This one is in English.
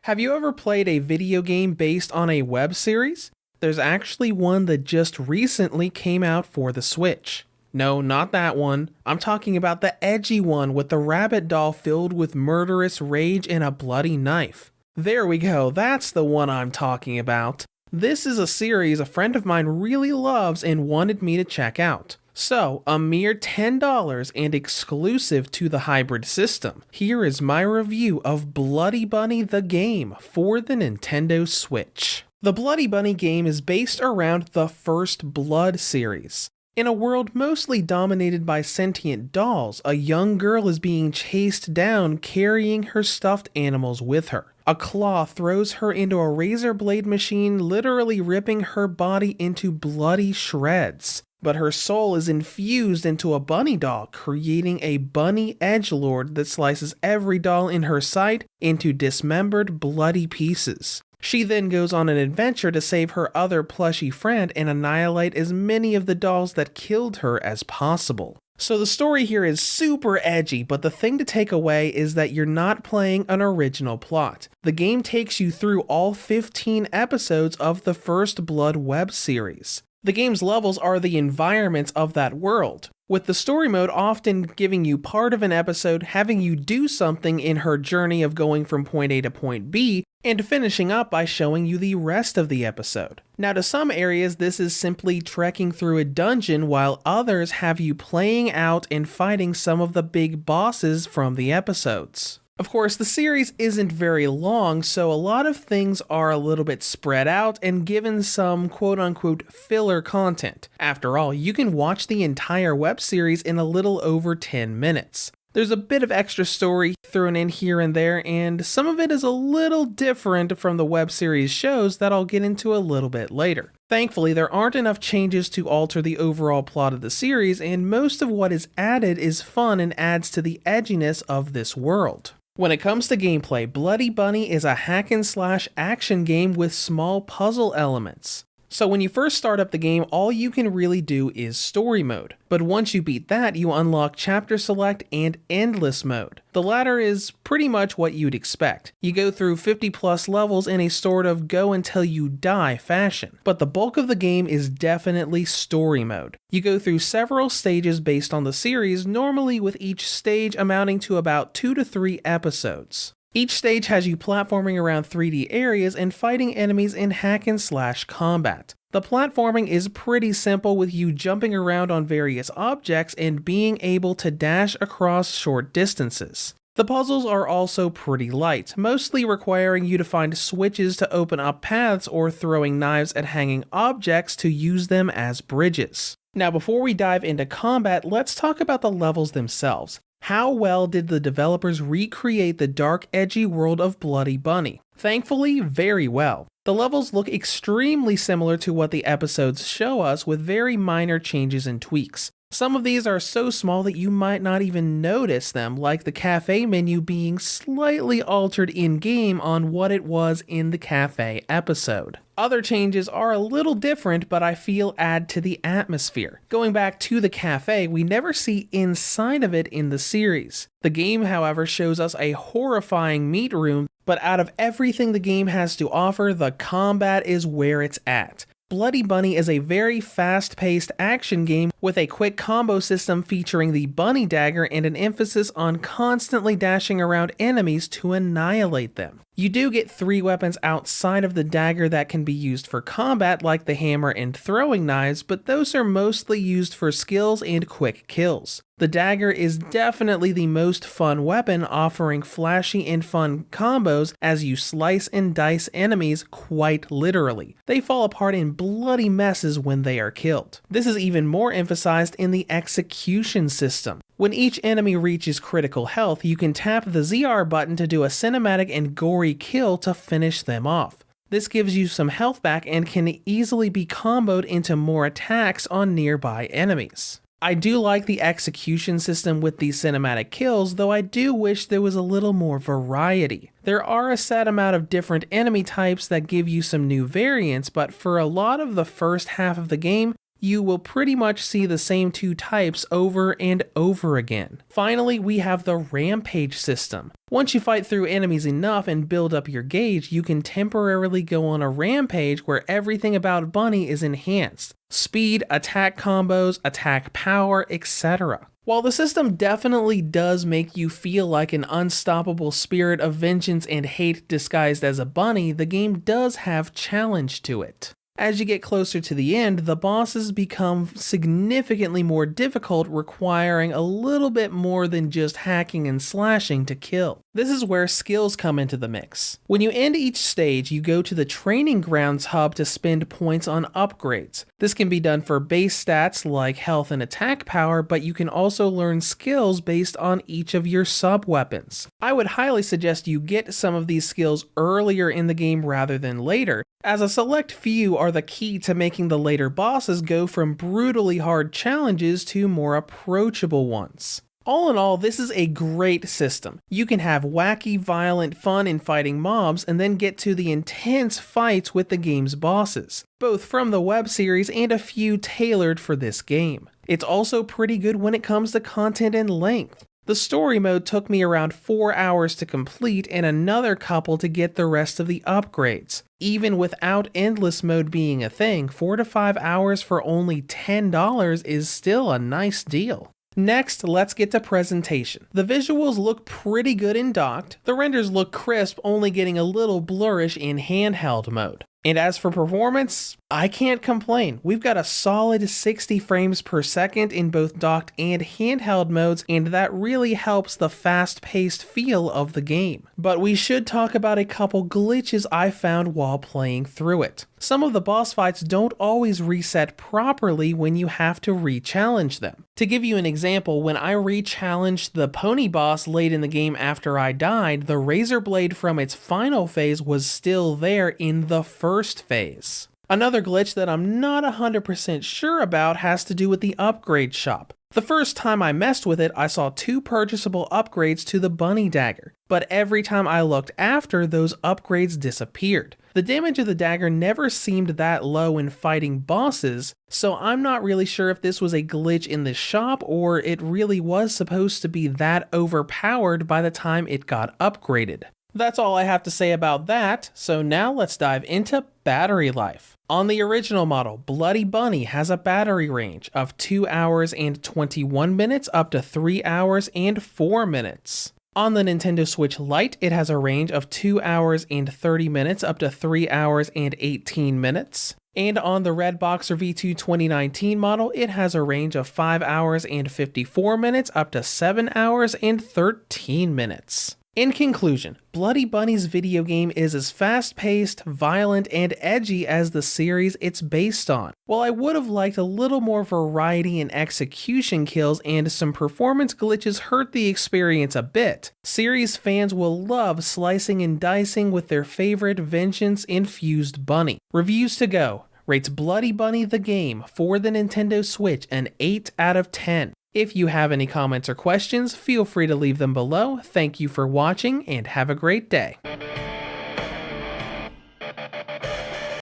Have you ever played a video game based on a web series? There's actually one that just recently came out for the Switch. No, not that one. I'm talking about the edgy one with the rabbit doll filled with murderous rage and a bloody knife. There we go, that's the one I'm talking about. This is a series a friend of mine really loves and wanted me to check out. So, a mere $10 and exclusive to the hybrid system. Here is my review of Bloody Bunny the game for the Nintendo Switch. The Bloody Bunny game is based around the First Blood series. In a world mostly dominated by sentient dolls, a young girl is being chased down carrying her stuffed animals with her. A claw throws her into a razor blade machine, literally ripping her body into bloody shreds. But her soul is infused into a bunny doll, creating a bunny edgelord that slices every doll in her sight into dismembered, bloody pieces. She then goes on an adventure to save her other plushy friend and annihilate as many of the dolls that killed her as possible. So the story here is super edgy, but the thing to take away is that you're not playing an original plot. The game takes you through all 15 episodes of the First Blood web series. The game's levels are the environments of that world, with the story mode often giving you part of an episode, having you do something in her journey of going from point A to point B, and finishing up by showing you the rest of the episode. Now, to some areas, this is simply trekking through a dungeon, while others have you playing out and fighting some of the big bosses from the episodes. Of course, the series isn't very long, so a lot of things are a little bit spread out and given some quote-unquote filler content. After all, you can watch the entire web series in a little over 10 minutes. There's a bit of extra story thrown in here and there, and some of it is a little different from the web series shows that I'll get into a little bit later. Thankfully, there aren't enough changes to alter the overall plot of the series, and most of what is added is fun and adds to the edginess of this world. When it comes to gameplay, Bloody Bunny is a hack and slash action game with small puzzle elements. So when you first start up the game, all you can really do is story mode. But once you beat that, you unlock chapter select and endless mode. The latter is pretty much what you'd expect. You go through 50 plus levels in a sort of go until you die fashion. But the bulk of the game is definitely story mode. You go through several stages based on the series, normally with each stage amounting to about 2 to 3 episodes. Each stage has you platforming around 3D areas and fighting enemies in hack and slash combat. The platforming is pretty simple, with you jumping around on various objects and being able to dash across short distances. The puzzles are also pretty light, mostly requiring you to find switches to open up paths or throwing knives at hanging objects to use them as bridges. Now, before we dive into combat, let's talk about the levels themselves. How well did the developers recreate the dark, edgy world of Bloody Bunny? Thankfully, very well. The levels look extremely similar to what the episodes show us, with very minor changes and tweaks. Some of these are so small that you might not even notice them, like the cafe menu being slightly altered in-game on what it was in the cafe episode. Other changes are a little different, but I feel add to the atmosphere. Going back to the cafe, we never see inside of it in the series. The game, however, shows us a horrifying meat room, but out of everything the game has to offer, the combat is where it's at. Bloody Bunny is a very fast-paced action game with a quick combo system featuring the bunny dagger and an emphasis on constantly dashing around enemies to annihilate them. You do get 3 weapons outside of the dagger that can be used for combat, like the hammer and throwing knives, but those are mostly used for skills and quick kills. The dagger is definitely the most fun weapon, offering flashy and fun combos as you slice and dice enemies quite literally. They fall apart in bloody messes when they are killed. This is even more emphasized in the execution system. When each enemy reaches critical health, you can tap the ZR button to do a cinematic and gory kill to finish them off. This gives you some health back and can easily be comboed into more attacks on nearby enemies. I do like the execution system with these cinematic kills, though I do wish there was a little more variety. There are a set amount of different enemy types that give you some new variants, but for a lot of the first half of the game, You will pretty much see the same two types over and over again. Finally, we have the Rampage system. Once you fight through enemies enough and build up your gauge, you can temporarily go on a rampage where everything about Bunny is enhanced. Speed, attack combos, attack power, etc. While the system definitely does make you feel like an unstoppable spirit of vengeance and hate disguised as a bunny, the game does have challenge to it. As you get closer to the end, the bosses become significantly more difficult, requiring a little bit more than just hacking and slashing to kill. This is where skills come into the mix. When you end each stage, you go to the Training Grounds hub to spend points on upgrades. This can be done for base stats like health and attack power, but you can also learn skills based on each of your sub-weapons. I would highly suggest you get some of these skills earlier in the game rather than later, as a select few are the key to making the later bosses go from brutally hard challenges to more approachable ones. All in all, this is a great system. You can have wacky, violent fun in fighting mobs and then get to the intense fights with the game's bosses, both from the web series and a few tailored for this game. It's also pretty good when it comes to content and length. The story mode took me around 4 hours to complete and another couple to get the rest of the upgrades. Even without endless mode being a thing, 4 to 5 hours for only $10 is still a nice deal. Next, let's get to presentation. The visuals look pretty good in docked. The renders look crisp, only getting a little blurrish in handheld mode. And as for performance, I can't complain. We've got a solid 60 frames per second in both docked and handheld modes, and that really helps the fast-paced feel of the game. But we should talk about a couple glitches I found while playing through it. Some of the boss fights don't always reset properly when you have to re-challenge them. To give you an example, when I re-challenged the pony boss late in the game after I died, the razor blade from its final phase was still there in the first phase. Another glitch that I'm not 100% sure about has to do with the upgrade shop. The first time I messed with it, I saw 2 purchasable upgrades to the bunny dagger, but every time I looked after, those upgrades disappeared. The damage of the dagger never seemed that low in fighting bosses, so I'm not really sure if this was a glitch in the shop or it really was supposed to be that overpowered by the time it got upgraded. That's all I have to say about that, so now let's dive into battery life. On the original model, Bloody Bunny has a battery range of 2 hours and 21 minutes up to 3 hours and 4 minutes. On the Nintendo Switch Lite, it has a range of 2 hours and 30 minutes up to 3 hours and 18 minutes. And on the Redboxer V2 2019 model, it has a range of 5 hours and 54 minutes up to 7 hours and 13 minutes. In conclusion, Bloody Bunny's video game is as fast-paced, violent, and edgy as the series it's based on. While I would have liked a little more variety in execution kills and some performance glitches hurt the experience a bit, series fans will love slicing and dicing with their favorite vengeance-infused bunny. Reviews to go rates Bloody Bunny the game for the Nintendo Switch an 8 out of 10. If you have any comments or questions, feel free to leave them below. Thank you for watching and have a great day.